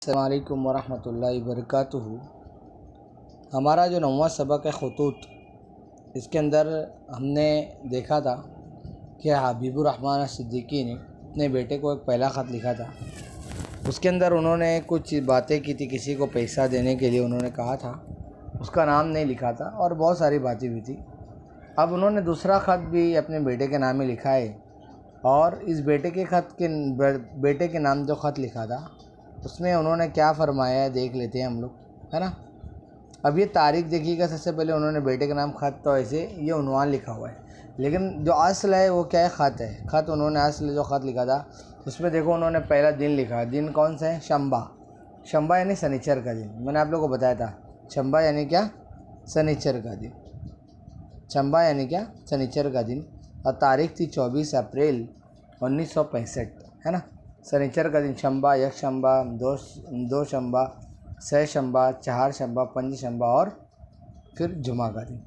अस्सलाम वालेकुम वरहमतुल्लाहि वबरकातुहू। हमारा जो 9वां सबक है ख़ुतूत, इसके अंदर हमने देखा था कि हबीबुर रहमान सिद्दीकी ने अपने बेटे को एक पहला ख़त लिखा था। उसके अंदर उन्होंने कुछ बातें की थी, किसी को पैसा देने के लिए उन्होंने कहा था, उसका नाम नहीं लिखा था और बहुत सारी बातें हुई थी। अब उन्होंने दूसरा ख़त भी अपने बेटे के नाम में लिखा है और इस बेटे के नाम जो ख़त लिखा था उसमें उन्होंने क्या फ़रमाया है देख लेते हैं हम लोग, है ना। अब ये तारीख़ देखिएगा। सबसे पहले उन्होंने बेटे का नाम ख़त तो ऐसे ये उन्वान लिखा हुआ है, लेकिन जो असल है वो क्या है, ख़त है। ख़त उन्होंने असल जो ख़त लिखा था उसमें देखो उन्होंने पहला दिन लिखा। दिन कौन सा है? शंबा। शंबा यानी शनिचर का दिन। मैंने आप लोगों को बताया था शंबा यानी क्या, शनिचर का दिन। शंबा यानी क्या, शनिचर का दिन। और तारीख़ थी 24 अप्रैल 1965, है ना। शनिचर का दिन शंबा, एक शंबा, दो शंबा, छः शंबा, चार शंबा, पंज शंबा और फिर जुमा का दिन।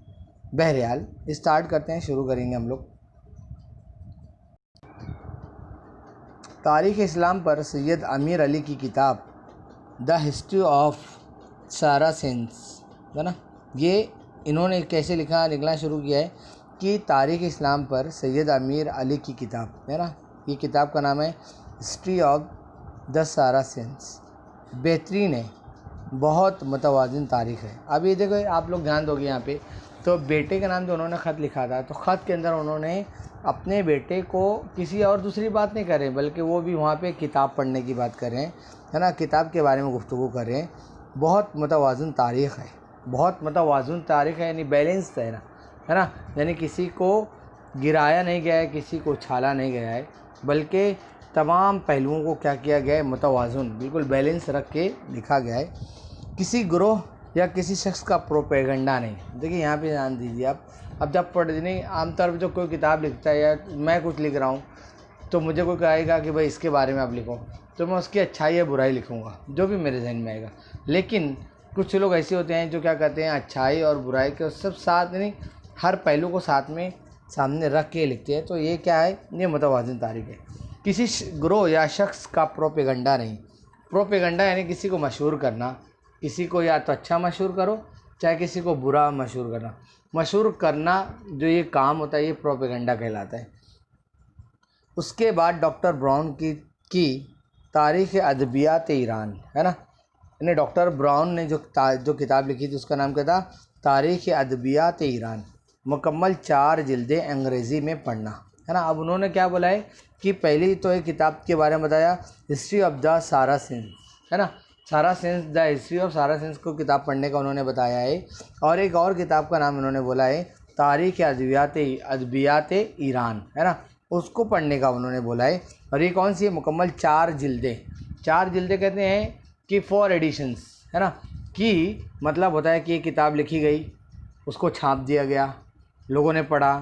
बहरहाल स्टार्ट करते हैं, शुरू करेंगे हम लोग। तारीख़ इस्लाम पर सैयद अमीर अली की किताब द हिस्ट्री ऑफ सारासेंस, है ना। ये इन्होंने कैसे निकलना शुरू किया है कि तारीख़ इस्लाम पर सैयद अमीर अली की किताब, है ना। ये किताब का नाम है हिस्ट्री ऑफ द सारासेंस। बेहतरीन है, बहुत मतवाज़िन तारीख़ है। अब ये देखो, आप लोग ध्यान दोगे यहाँ पे, तो बेटे का नाम जो उन्होंने ख़त लिखा था, तो ख़त के अंदर उन्होंने अपने बेटे को किसी और दूसरी बात नहीं कर रहे, बल्कि वो भी वहाँ पे किताब पढ़ने की बात कर रहे हैं, है ना। किताब के बारे में गुफ्तगू कर रहे हैं। बहुत मतवाज़िन तारीख़ है, बहुत मतवाज़िन तारीख़ है, यानी बैलेंस है ना, है ना। यानी किसी को गिराया नहीं गया है, किसी को छाला नहीं गया है, बल्कि तमाम पहलुओं को क्या किया गया है, मतवाज़ुन, बिल्कुल बैलेंस रख के लिखा गया है। किसी ग्रोह या किसी शख्स का प्रोपेगेंडा नहीं। देखिए यहाँ पे ध्यान दीजिए आप। अब जब नहीं, आमतौर पर जो कोई किताब लिखता है या मैं कुछ लिख रहा हूँ तो मुझे कोई कहेगा कि भाई इसके बारे में आप लिखो, तो मैं उसकी अच्छाई या बुराई लिखूँगा, जो भी मेरे जहन में आएगा। लेकिन कुछ लोग ऐसे होते हैं जो क्या कहते हैं, अच्छाई और बुराई के सब साथ, नहीं, हर पहलू को साथ में सामने रख के लिखते हैं। तो ये क्या है, ये मतवाज़िन तारीख़ है। किसी ग्रोह या शख्स का प्रोपेगेंडा नहीं। प्रोपेगेंडा यानी किसी को मशहूर करना, किसी को या तो अच्छा मशहूर करो, चाहे किसी को बुरा मशहूर करना। मशहूर करना जो ये काम होता है, ये प्रोपेगेंडा कहलाता है। उसके बाद डॉक्टर ब्राउन की तारीख़ अदबियात ईरान, है ना। यानी डॉक्टर ब्राउन ने जो किताब लिखी थी उसका नाम क्या था, तारीख़ अदबियात ईरान। मुकम्मल 4 जिल्दें अंग्रेज़ी में पढ़ना, है ना। अब उन्होंने क्या बोला है कि पहली तो एक किताब के बारे में बताया, हिस्ट्री ऑफ द सारासेंस, है ना। सारासेंस, द हिस्ट्री ऑफ सारासेंस को किताब पढ़ने का उन्होंने बताया है। और एक और किताब का नाम उन्होंने बोला है तारीख़ अदबियात ईरान, है ना, उसको पढ़ने का उन्होंने बोला है। और ये कौन सी है, मुकम्मल 4 जिल्दें। 4 जिल्दें कहते हैं कि 4 एडिशंस, है ना। कि मतलब होता है कि ये किताब लिखी गई, उसको छाप दिया गया, लोगों ने पढ़ा,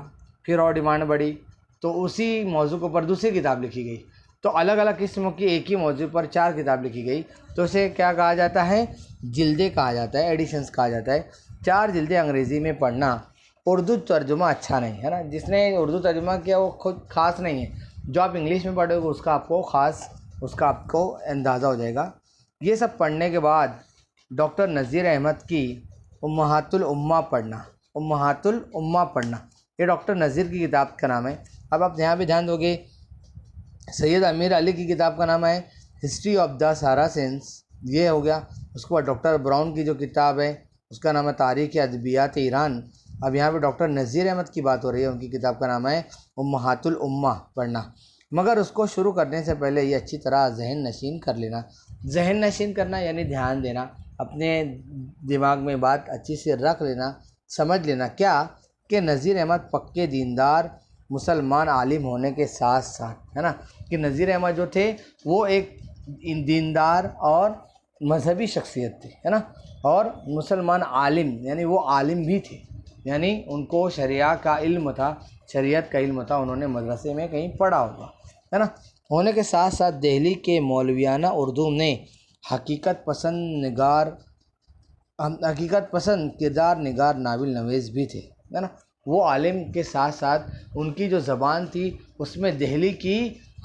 फिर और डिमांड बढ़ी, तो उसी मौजू के ऊपर दूसरी किताब लिखी गई। तो अलग अलग किस्म की एक ही मौजू पर 4 किताब लिखी गई, तो इसे क्या कहा जाता है, जिल्दे कहा जाता है, एडिशंस कहा जाता है। 4 जिल्दें अंग्रेज़ी में पढ़ना। उर्दू तर्जुमा अच्छा नहीं, है ना। जिसने उर्दू तर्जुमा किया वो खुद ख़ास नहीं है, जो आप इंग्लिश में पढ़ोगे उसका आपको अंदाज़ा हो जाएगा। ये सब पढ़ने के बाद डॉक्टर नज़ीर अहमद की उम्महातुल उम्मा पढ़ना। उम्महातुल उम्मा पढ़ना, ये डॉक्टर नज़ीर की किताब का नाम है। अब आप यहाँ पे ध्यान दोगे, सैयद अमीर अली की किताब का नाम है हिस्ट्री ऑफ द सारासेंस, ये हो गया। उसके बाद डॉक्टर ब्राउन की जो किताब है उसका नाम है तारीख़ अदबियात ईरान। अब यहाँ पे डॉक्टर नज़ीर अहमद की बात हो रही है, उनकी किताब का नाम है उम्महातुल उम्मा पढ़ना। मगर उसको शुरू करने से पहले ये अच्छी तरह जहन नशीन कर लेना। जहन नशीन करना यानी ध्यान देना, अपने दिमाग में बात अच्छी से रख लेना, समझ लेना क्या कि नज़ीर अहमद पक्के दीनदार मुसलमान आलिम होने के साथ साथ, है ना, कि नज़ीर अहमद जो थे वो एक दीनदार और मजहबी शख्सियत थे, है ना, और मुसलमान आलिम यानी वो आलिम भी थे, यानी उनको शरिया का इल्म था, शरीयत का इल्म था, उन्होंने मदरसे में कहीं पढ़ा होगा, है ना। होने के साथ साथ दिल्ली के मौलवियाना उर्दू में हकीकत पसंद किरदार निगार नाविल नवेज़ भी थे, है ना। वो आलिम के साथ साथ उनकी जो ज़बान थी उसमें दिल्ली की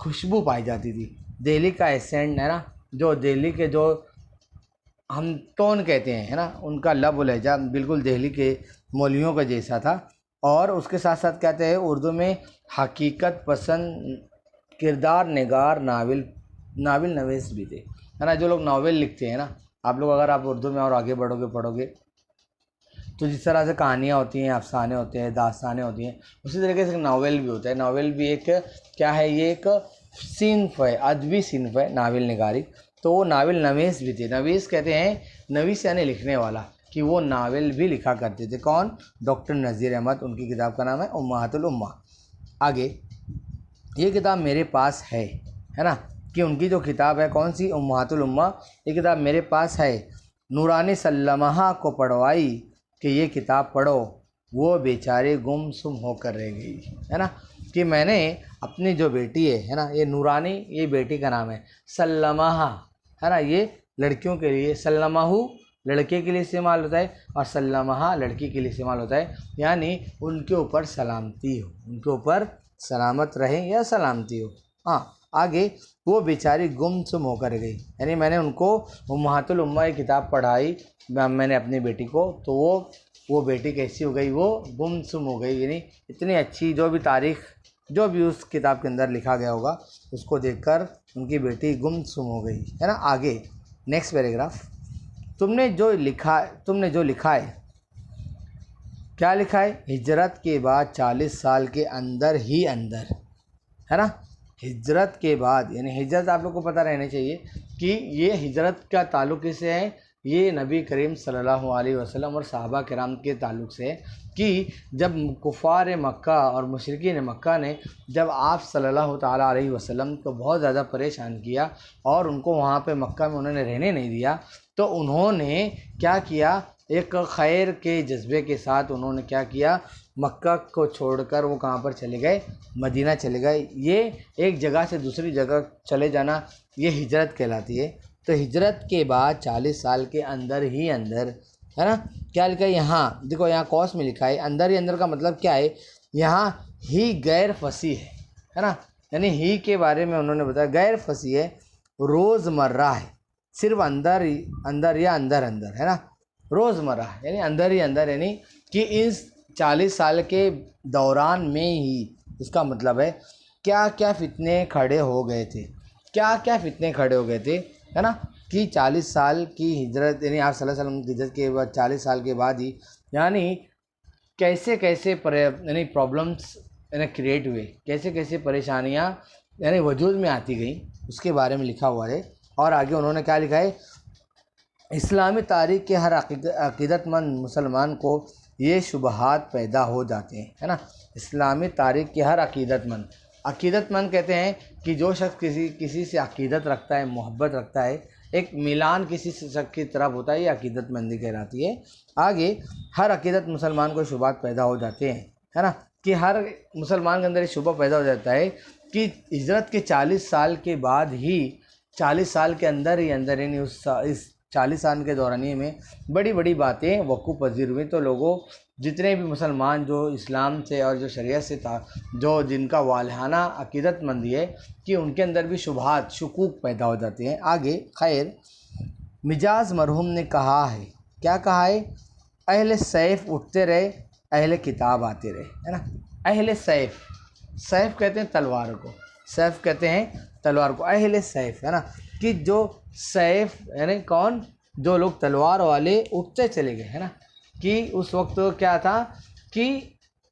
खुशबू पाई जाती थी, दिल्ली का एसेंट, है ना, जो दिल्ली के जो हम टोन कहते हैं, है ना, उनका लब और लहजा बिल्कुल दिल्ली के मौलवियों का जैसा था। और उसके साथ साथ कहते हैं उर्दू में हकीकत पसंद किरदार निगार नाविल नवीस भी थे, है ना। जो लोग नावल लिखते हैं ना, आप लोग अगर आप उर्दू में और आगे बढ़ोगे पढ़ोगे तो जिस तरह से कहानियाँ होती हैं, अफसाने होते हैं, दास्तानें होती हैं, उसी तरीके से नावल भी होता है। नावल भी एक क्या है, ये एक सिन्फ है, अदबी सिन्फ है नावल निगारी। तो वो नावल नवीस भी थे। नवीस कहते हैं, नवीस यानी लिखने वाला, कि वो नावल भी लिखा करते थे। कौन? डॉक्टर नज़ीर अहमद। उनकी किताब का नाम है उम्महातुल उम्मा। आगे ये किताब मेरे पास है ना, कि उनकी जो किताब है कौन सी, उम्महातुल उम्मा, ये किताब मेरे पास है। नूरानी सल्लमहा को पढ़वाई कि ये किताब पढ़ो, वो बेचारे गुमसुम होकर रह गई, है ना। कि मैंने अपनी जो बेटी है ना, ये नूरानी, ये बेटी का नाम है, सल्लमहा, है ना, ये लड़कियों के लिए, सल्लमहू लड़के के लिए इस्तेमाल होता है और सल्लमहा लड़की के लिए इस्तेमाल होता है, यानी उनके ऊपर सलामती हो, उनके ऊपर सलामत रहे या सलामती हो। हाँ, आगे वो बेचारी गुमसुम होकर गई, यानी मैंने उनको उम्महातुल उम्मा की किताब पढ़ाई मैंने अपनी बेटी को, तो वो बेटी कैसी हो गई, वो गुमसुम हो गई। यानी इतनी अच्छी जो भी तारीख़, जो भी उस किताब के अंदर लिखा गया होगा, उसको देखकर उनकी बेटी गुमसुम हो गई, है ना। आगे नेक्स्ट पैराग्राफ, तुमने जो लिखा है, क्या लिखा है, हिजरत के बाद 40 साल के अंदर ही अंदर, है ना। हिजरत के बाद, यानी हिजरत आप लोग को पता रहना चाहिए कि ये हिजरत का ताल्लुक़ किससे है, ये नबी करीम सल्लल्लाहु अलैहि वसल्लम और सहाबा किराम के ताल्लुक़ से है। कि जब कुफ़ार मक्का और मुशरिकीन मक्का ने जब आप सल्लल्लाहु ताला अलैहि वसल्लम को बहुत ज़्यादा परेशान किया और उनको वहाँ पे मक्का में उन्होंने रहने नहीं दिया, तो उन्होंने क्या किया, एक खैर के जज्बे के साथ उन्होंने क्या किया, मक्का को छोड़कर वो कहाँ पर चले गए, मदीना चले गए। ये एक जगह से दूसरी जगह चले जाना, ये हिजरत कहलाती है। तो हिजरत के बाद 40 साल के अंदर ही अंदर, है ना। क्या लिखा है यहाँ, देखो यहाँ कॉस में लिखा है, अंदर ही अंदर का मतलब क्या है, यहाँ ही गैर फसी है ना, यानी ही के बारे में उन्होंने बताया, गैर फसी है, रोज़मर्रा है, सिर्फ अंदर ही अंदर या अंदर अंदर, है ना, रोज़मर्रा यानी अंदर ही अंदर, यानी कि इस 40 साल के दौरान में ही, इसका मतलब है क्या क्या फितने खड़े हो गए थे, क्या क्या फितने खड़े हो गए थे, है ना। कि 40 साल की हिजरत, यानी आप सल्लल्लाहु अलैहि वसल्लम की हिजरत के बाद 40 साल के बाद ही, यानी कैसे कैसे यानी प्रॉब्लम्स यानी क्रिएट हुए, कैसे कैसे परेशानियाँ यानी वजूद में आती गई, उसके बारे में लिखा हुआ है। और आगे उन्होंने क्या लिखा है, इस्लामी तारीख़ के हर अक़ीदतमंद मुसलमान को ये शुबहात पैदा हो जाते हैं, है ना। इस्लामी तारीख़ के हर अक़ीदतमंद कहते हैं कि जो शख्स किसी से अक़ीदत रखता है, मोहब्बत रखता है, एक मिलान किसी शख्स की तरफ होता है, ये अक़ीदतमंदी कहलाती है। आगे हर अक़ीदत मुसलमान को शुबहात पैदा हो जाते हैं, है ना, कि हर मुसलमान के अंदर ये शुबा पैदा हो जाता है कि हिजरत के 40 साल के बाद ही, 40 साल के अंदर ही अंदर, यानी इस 40 साल के दौरानिए में बड़ी बड़ी बातें वक़ूफ़ पज़ीर हुई। तो लोगों, जितने भी मुसलमान जो इस्लाम से और जो शरीयत से था, जो जिनका वालहाना अक़ीदतमंदी है, कि उनके अंदर भी शुबहात, शकूक पैदा हो जाते हैं। आगे खैर, मिजाज मरहूम ने कहा है, क्या कहा है, अहले सैफ़ उठते रहे, अहले किताब आते रहे, है ना। अहले सैफ़, सैफ़ कहते हैं तलवार को, सैफ़ कहते हैं तलवार को, अहले सैफ़, है ना, कि जो सैफ़ यानी कौन, जो लोग तलवार वाले उठते चले गए, है ना। कि उस वक्त तो क्या था कि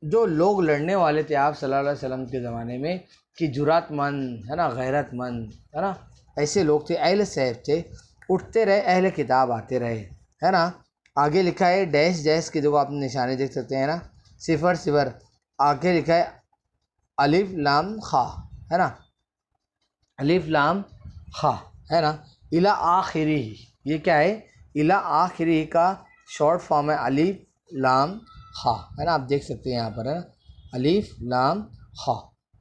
जो लोग लड़ने वाले थे आप सल्लल्लाहु अलैहि वसल्लम के ज़माने में, कि जुरातमंद, है ना, गैरतमंद, है ना, ऐसे लोग थे, अहले सैफ़ थे, उठते रहे, अहले किताब आते रहे, है ना। आगे लिखा है डैश डैश की, देखो आप निशाने देख सकते हैं ना, सिफर सिफर, आगे लिखा है अलिफ लाम खा, है ना, अलिफ लाम खा, है ना, इला आखिरी, ये क्या है, इला आखिरी का शॉर्ट फॉर्म है अलिफ लाम खा, है ना, आप देख सकते हैं यहाँ पर, है ना, अलिफ लाम खा।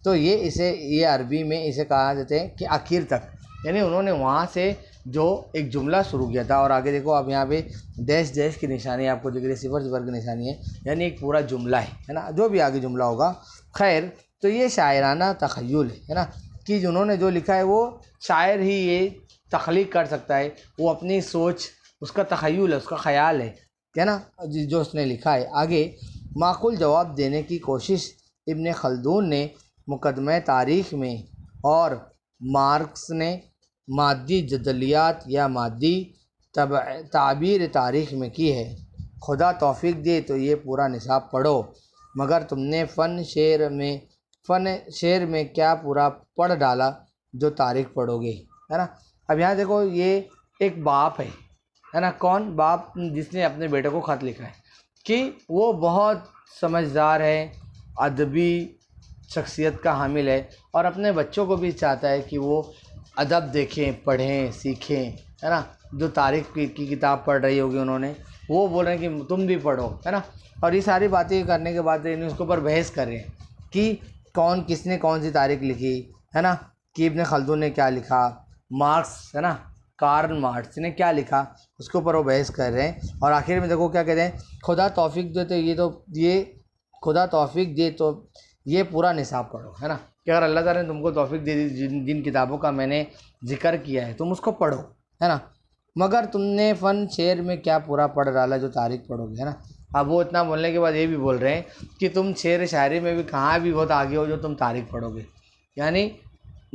तो ये अरबी में इसे कहा जाते हैं कि आखिर तक, यानी उन्होंने वहाँ से जो एक जुमला शुरू किया था। और आगे देखो आप यहाँ पे डैश डैश की निशानी आपको दिख रही है, सिफर सिफर की निशानी है, यानी एक पूरा जुमला है ना, जो भी आगे जुमला होगा। खैर, तो ये शायराना तख़य्युल है ना, कि जिन्होंने जो लिखा है वो शायर ही ये तख्लीक कर सकता है, वो अपनी सोच उसका तख़य्युल है, उसका ख़याल है ना, जो उसने लिखा है। आगे माक़ूल जवाब देने की कोशिश इब्न खल्दून ने मुक़दमे तारीख़ में और मार्क्स ने मादी जदलियात या मादी ताबीर तारीख़ में की है। खुदा तौफ़ीक़ दे तो ये पूरा निसाब पढ़ो, मगर तुमने फ़न शेर में क्या पूरा पढ़ डाला जो तारीख़ पढ़ोगे, है ना। अब यहाँ देखो, ये एक बाप है ना, कौन बाप, जिसने अपने बेटे को ख़त लिखा है कि वो बहुत समझदार है, अदबी शख्सियत का हामिल है और अपने बच्चों को भी चाहता है कि वो अदब देखें, पढ़ें, सीखें, है ना। जो तारीख़ की किताब पढ़ रही होगी उन्होंने, वो बोल रहे हैं कि तुम भी पढ़ो, है ना। और ये सारी बातें करने के बाद इन्हें उसके ऊपर बहस कर रहे हैं कि किसने कौन सी तारीख़ लिखी, है ना, कि इब्न खल्दून ने क्या लिखा, मार्क्स, है ना, कार्ल मार्क्स ने क्या लिखा, उसके ऊपर वो बहस कर रहे हैं। और आखिर में देखो क्या कहते हैं, खुदा तौफ़ीक़ दे तो ये खुदा तौफ़ीक़ दे तो ये पूरा निसाब पढ़ो, है ना, कि अगर अल्लाह ताला ने तुमको तौफ़ीक़ दे दी, जिन किताबों का मैंने ज़िक्र किया है तुम उसको पढ़ो, है ना, मगर तुमने फ़न शेर में क्या पूरा पढ़ डाला जो तारीख़ पढ़ोगे, है ना। अब वो इतना बोलने के बाद ये भी बोल रहे हैं कि तुम शेर शायरी में भी कहाँ भी बहुत आगे हो जो तुम तारीख़ पढ़ोगे, यानी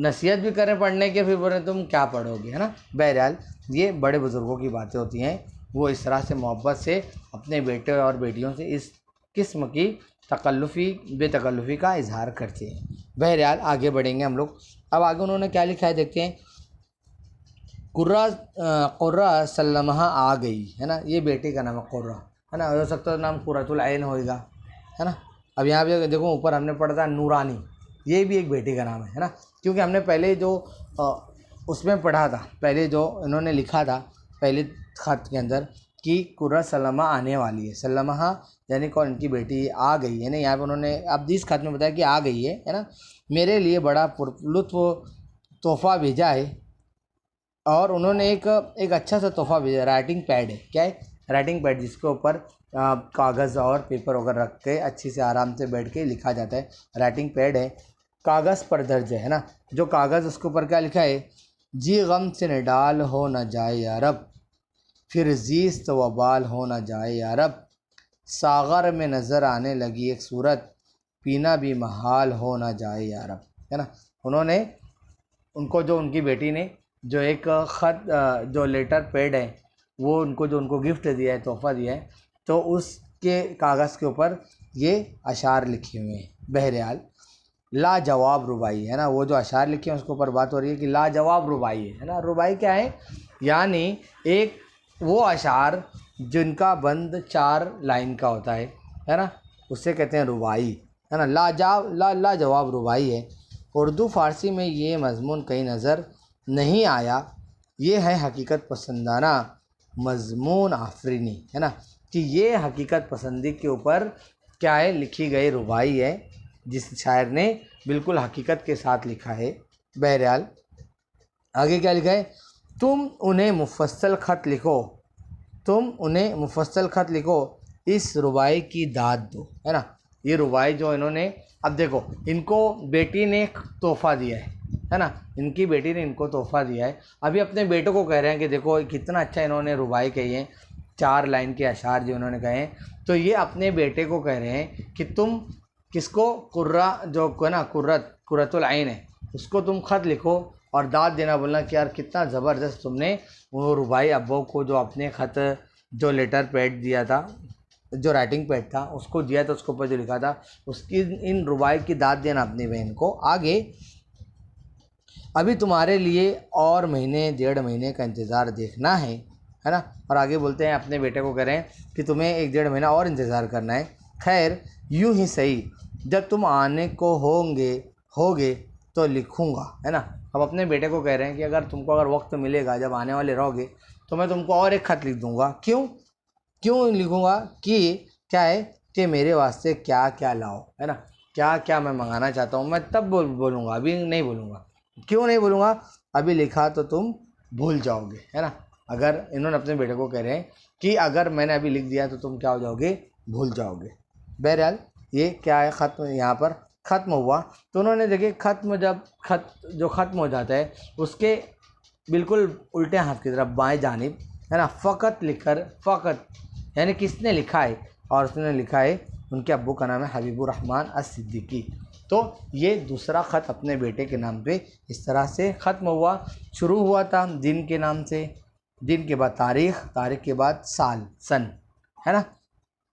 नसीहत भी करें पढ़ने के, फिर बोल रहे तुम क्या पढ़ोगे, है ना। बहरहाल ये बड़े बुज़ुर्गों की बातें होती हैं, वो इस तरह से मोहब्बत से अपने बेटे और बेटियों से इस किस्म की बेतकल्लुफ़ी का इजहार करते हैं। बहरहाल आगे बढ़ेंगे हम लोग। अब आगे उन्होंने क्या लिखा है देखते हैं। कुर्रा सल्लमहा आ गई, है ना, ये बेटे का नाम है कुर्रा, है ना, हो सकता है नाम कुर्रतुल ऐन होएगा, है ना। अब यहाँ पे देखो ऊपर हमने पढ़ा था नूरानी, ये भी एक बेटे का नाम है ना, क्योंकि हमने पहले जो उसमें पढ़ा था, पहले जो इन्होंने लिखा था पहले ख़त के अंदर कि कुर्रा सल्लमा आने वाली है, सल्लमहा यानी कौन, इनकी बेटी आ गई है ना। यहाँ पे उन्होंने अब इस ख़त में बताया कि आ गई है ना, मेरे लिए बड़ा लुत्फ़ तोहफ़ा भेजा है। और उन्होंने एक अच्छा सा तोहफ़ा भेजा, राइटिंग पैड है, क्या है, राइटिंग पैड, जिसके ऊपर कागज़ और पेपर वगैरह रख के अच्छी से आराम से बैठ के लिखा जाता है, राइटिंग पैड है, कागज़ पर दर्ज है ना। जो कागज़ उसके ऊपर क्या लिखा है, जी गम से निडाल हो न जाए यारब, फिर जीस्त वबाल हो न जाए यारब, सागर में नज़र आने लगी एक सूरत, पीना भी महाल हो न जाए यारब, है ना। उन्होंने उनको, जो उनकी बेटी ने जो एक ख़त, जो लेटर पैड है, वो उनको गिफ्ट दिया है, तोहफ़ा दिया है, तो उसके कागज़ के ऊपर ये अशार लिखे हुए हैं। बहरहाल लाजवाब रुबाई, है ना, वो जो अशार लिखे हैं उसके ऊपर बात हो रही है कि लाजवाब रुबाई है ना। रुबाई क्या है, यानी एक वो अशार जिनका बंद 4 लाइन का होता है ना, उससे कहते हैं रुबाई, है ना। लाजवाब रुबाई है। उर्दू फ़ारसी में ये मज़मून कहीं नज़र नहीं आया। ये है हकीकत पसंदाना मज़मून आफरीनी, है ना, कि ये हकीकत पसंदी के ऊपर क्या है, लिखी गई रुबाई है, जिस शायर ने बिल्कुल हकीकत के साथ लिखा है। बहरहाल आगे क्या लिखा है, तुम उन्हें मुफस्सल ख़त लिखो, इस रुबाई की दाद दो, है ना। ये रुबाई जो इन्होंने, अब देखो इनको बेटी ने तोहफ़ा दिया है ना, इनकी बेटी ने इनको तोहफ़ा दिया है। अभी अपने बेटों को कह रहे हैं कि देखो कितना अच्छा इन्होंने रुबाई कही है, 4 लाइन के अशार जो इन्होंने कहे हैं, तो ये अपने बेटे को कह रहे हैं कि तुम किसको, कुर्रा जो है ना, कुर्रतुल ऐन है, उसको तुम ख़त लिखो और दाद देना, बोलना कि यार कितना ज़बरदस्त तुमने वो रुबाई अब्बू को जो अपने ख़त, जो लेटर पैड दिया था, जो राइटिंग पैड था उसको दिया था, उसके ऊपर जो लिखा था, उसकी इन रुबाई की दाद देना अपनी बहन को। आगे अभी तुम्हारे लिए और महीने 1.5 महीने का इंतज़ार देखना है ना। और आगे बोलते हैं अपने बेटे को कह रहे हैं कि तुम्हें 1-1.5 महीना और इंतज़ार करना है। खैर यूँ ही सही, जब तुम आने को होगे तो लिखूँगा, है ना। अब अपने बेटे को कह रहे हैं कि अगर तुमको वक्त मिलेगा, जब आने वाले रहोगे, तो मैं तुमको और एक ख़त लिख दूँगा। क्यों लिखूँगा कि क्या है कि मेरे वास्ते क्या क्या लाओ, है ना, क्या क्या मैं मंगाना चाहता हूँ, मैं तब बोलूँगा, अभी नहीं बोलूँगा। क्यों नहीं बोलूँगा, अभी लिखा तो तुम भूल जाओगे, है ना। अगर इन्होंने अपने बेटे को कह रहे हैं कि अगर मैंने अभी लिख दिया तो तुम क्या हो जाओगे, भूल जाओगे। बहरहाल ये क्या है, ख़त्म यहाँ पर ख़त्म हुआ। तो उन्होंने देखिए जब ख़त्म हो जाता है, उसके बिल्कुल उल्टे हाथ की तरफ बाएं जानिब है ना, फ़कत लिखकर, फ़कत यानी किसने लिखा है, और उसने लिखा है उनके अब्बू का नाम है हबीबुर रहमान अस-सिद्दीकी। तो ये दूसरा ख़त अपने बेटे के नाम पे इस तरह से ख़त्म हुआ। शुरू हुआ था दिन के नाम से, दिन के बाद तारीख़, तारीख़ के बाद साल, सन, है ना।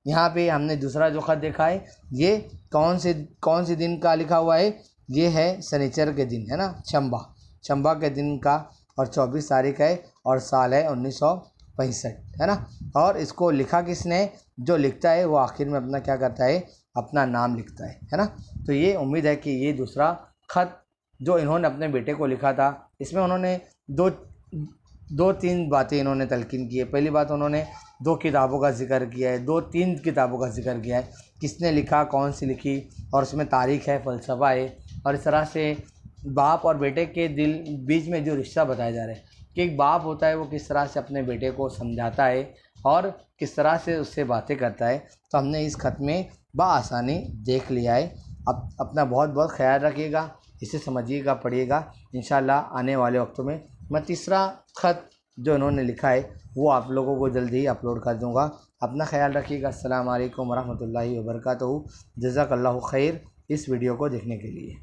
यहाँ पे हमने दूसरा जो ख़त देखा है ये कौन से दिन का लिखा हुआ है, ये है शनिचर के दिन, है ना, चंबा के दिन का, और 24 तारीख है, और साल है 1965, है ना। और इसको लिखा किसने, जो लिखता है वो आखिर में अपना क्या करता है, अपना नाम लिखता है ना। तो ये उम्मीद है कि ये दूसरा ख़त जो इन्होंने अपने बेटे को लिखा था, इसमें उन्होंने दो तीन बातें इन्होंने तलकीन की है। पहली बात, उन्होंने 2 किताबों का ज़िक्र किया है, 2-3 किताबों का ज़िक्र किया है, किसने लिखा, कौन सी लिखी, और उसमें तारीख़ है, फ़लसफ़ा है, और इस तरह से बाप और बेटे के बीच में जो रिश्ता बताया जा रहा है कि एक बाप होता है वो किस तरह से अपने बेटे को समझाता है और किस तरह से उससे बातें करता है। तो हमने इस ख़त में बआसानी देख लिया है। अब अपना बहुत बहुत ख्याल रखिएगा, इसे समझिएगा, पढ़िएगा। इंशाअल्लाह आने वाले वक्तों में मैं तीसरा ख़त जो इन्होंने लिखा है वो आप लोगों को जल्दी ही अपलोड कर दूँगा। अपना ख्याल रखिएगा। अस्सलाम वालेकुम वरहमतुल्लाहि वबरकातुहू। जज़ाकल्लाहु खैर इस वीडियो को देखने के लिए।